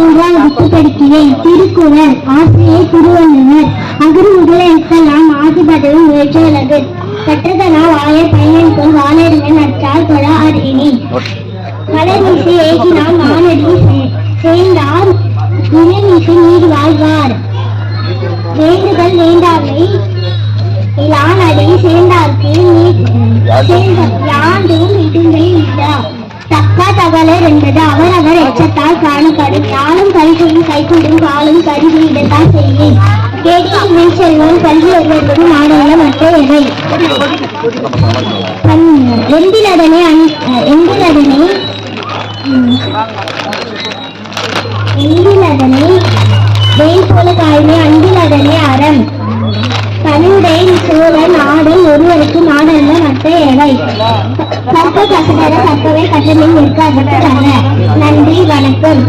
மூன்றாவது படிக்கிறேன். திருக்குறள். ஆசிரியர் திருவள்ளுவர். அகரு முதல எழுத்தெல்லாம் ஆதிபதவும் முயற்சியலகு. கற்றதனால் வாய பயனென்கொள் வாழறிந்த நற்றால் தொழ அறிவினி. மலர்மிசை ஏகினால் மானடி சேர்ந்தார் நிலமிசை நீர் வாழ்வார். வேண்டுதல் வேண்டாமை இலானடி சேர்ந்தார்க்கு யாண்டும் இடுங்கை இல்லா. தக்கா தகவலர் என்பது அவரவர் எச்சத்தால் காணப்படும். நாளும் கல்வியும் கைகூடும் காலும் கருவி இடத்தால் செய்யும். கேடியில் மேல் செல்வம் கல்வி ஒருவருக்கும் நாடுள்ள மற்ற எவை. எந்திலதனை வெயில் போல காய்மை அந்திலதனை அறம். தன்னுடைய சோழ நாடும் ஒருவருக்கு நாடல்ல மற்ற எவை. கற்க கசடர கற்பவை கற்றலில் நிற்க. நன்றி, வணக்கம்.